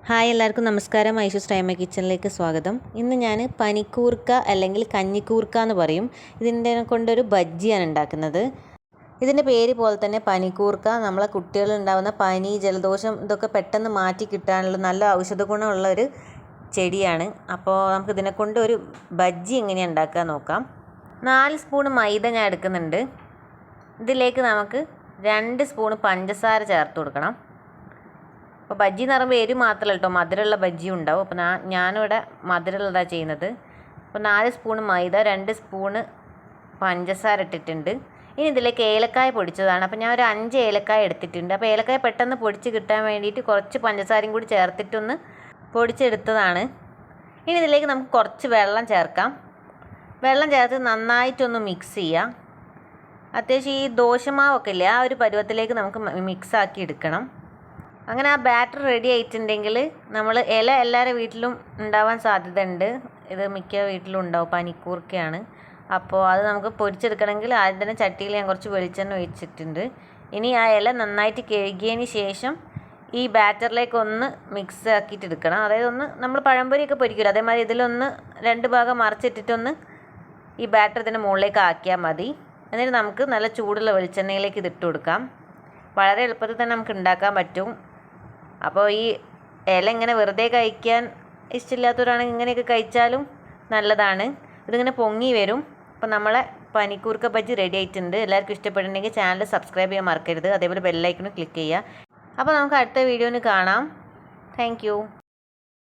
Hi എല്ലാവർക്കും നമസ്കാരം. ഐഷൂസ് ടൈമ കിച്ചണിലേക്ക് സ്വാഗതം. ഇന്ന് ഞാൻ പനിക്കൂർക്ക അല്ലെങ്കിൽ കഞ്ഞിക്കൂർക്ക എന്ന് പറയും. ഇതിൻ്റെ കൊണ്ടൊരു ബജ്ജിയാണ് ഉണ്ടാക്കുന്നത്. ഇതിൻ്റെ പേര് പോലെ തന്നെ പനിക്കൂർക്ക നമ്മളെ കുട്ടികളുണ്ടാകുന്ന പനി, ജലദോഷം ഇതൊക്കെ പെട്ടെന്ന് മാറ്റി കിട്ടാനുള്ള നല്ല ഔഷധ ഗുണമുള്ള ഒരു ചെടിയാണ്. അപ്പോൾ നമുക്ക് ഇതിനെ കൊണ്ട് ഒരു ബജ്ജി എങ്ങനെയാണ് ഉണ്ടാക്കുക നോക്കാം. 4 സ്പൂൺ മൈദ ഞാൻ എടുക്കുന്നുണ്ട്. ഇതിലേക്ക് നമുക്ക് 2 സ്പൂൺ പഞ്ചസാര ചേർത്ത് കൊടുക്കണം. അപ്പോൾ ബജ്ജി എന്ന് പറയുമ്പോൾ എരി മാത്രമല്ല കേട്ടോ, മധുരമുള്ള ബജ്ജി ഉണ്ടാവും. അപ്പോൾ ഞാനിവിടെ മധുരമുള്ളതാണ് ചെയ്യുന്നത്. അപ്പോൾ 4 സ്പൂൺ മൈദ, 2 സ്പൂണ് പഞ്ചസാര ഇട്ടിട്ടുണ്ട്. ഇനി ഇതിലേക്ക് ഏലക്കായ പൊടിച്ചതാണ്. അപ്പോൾ ഞാൻ ഒരു 5 ഏലക്കായ എടുത്തിട്ടുണ്ട്. അപ്പോൾ ഏലക്കായ പെട്ടെന്ന് പൊടിച്ച് കിട്ടാൻ വേണ്ടിയിട്ട് കുറച്ച് പഞ്ചസാരയും കൂടി ചേർത്തിട്ടൊന്ന് പൊടിച്ചെടുത്തതാണ്. ഇനി ഇതിലേക്ക് നമുക്ക് കുറച്ച് വെള്ളം ചേർക്കാം. വെള്ളം ചേർത്ത് നന്നായിട്ടൊന്ന് മിക്സ് ചെയ്യാം. അത്യാവശ്യം ഈ ദോശമാവൊക്കെ ഇല്ലേ, ആ ഒരു പരുവത്തിലേക്ക് നമുക്ക് മിക്സാക്കി എടുക്കണം. അങ്ങനെ ആ ബാറ്റർ റെഡി ആയിട്ടുണ്ടെങ്കിൽ നമ്മൾ ഇല എല്ലാവരുടെ വീട്ടിലും ഉണ്ടാവാൻ സാധ്യതയുണ്ട്. ഇത് മിക്ക വീട്ടിലും ഉണ്ടാവും, പനിക്കൂർക്കയാണ്. അപ്പോൾ അത് നമുക്ക് പൊരിച്ചെടുക്കണമെങ്കിൽ ആദ്യം തന്നെ ചട്ടിയിൽ ഞാൻ കുറച്ച് വെളിച്ചെണ്ണ ഒഴിച്ചിട്ടുണ്ട്. ഇനി ആ ഇല നന്നായിട്ട് കഴുകിയതിന് ശേഷം ഈ ബാറ്ററിലേക്ക് ഒന്ന് മിക്സ് ആക്കിയിട്ട് എടുക്കണം. അതായത് ഒന്ന് നമ്മൾ പഴംപൊരിയൊക്കെ പൊരിക്കില്ല, അതേമാതിരി ഇതിലൊന്ന് 2 ഭാഗം മറിച്ചിട്ടിട്ടൊന്ന് ഈ ബാറ്റർ ഇതിൻ്റെ മുകളിലേക്ക് ആക്കിയാൽ മതി. എന്നിട്ട് നമുക്ക് നല്ല ചൂടുള്ള വെളിച്ചെണ്ണയിലേക്ക് ഇതിട്ട് കൊടുക്കാം. വളരെ എളുപ്പത്തിൽ തന്നെ നമുക്ക് ഉണ്ടാക്കാൻ പറ്റും. അപ്പോൾ ഈ ഇല ഇങ്ങനെ വെറുതെ കഴിക്കാൻ ഇഷ്ടമില്ലാത്തവരാണെങ്കിൽ ഇങ്ങനെയൊക്കെ കഴിച്ചാലും നല്ലതാണ്. ഇതിങ്ങനെ പൊങ്ങി വരും. അപ്പോൾ നമ്മളെ പനിക്കൂർക്ക ബജ്ജി റെഡി ആയിട്ടുണ്ട്. എല്ലാവർക്കും ഇഷ്ടപ്പെട്ടിട്ടുണ്ടെങ്കിൽ ചാനൽ സബ്സ്ക്രൈബ് ചെയ്യാൻ മറക്കരുത്. അതേപോലെ ബെല്ലൈക്കൺ ക്ലിക്ക് ചെയ്യുക. അപ്പോൾ നമുക്ക് അടുത്ത വീഡിയോയിൽ കാണാം. താങ്ക്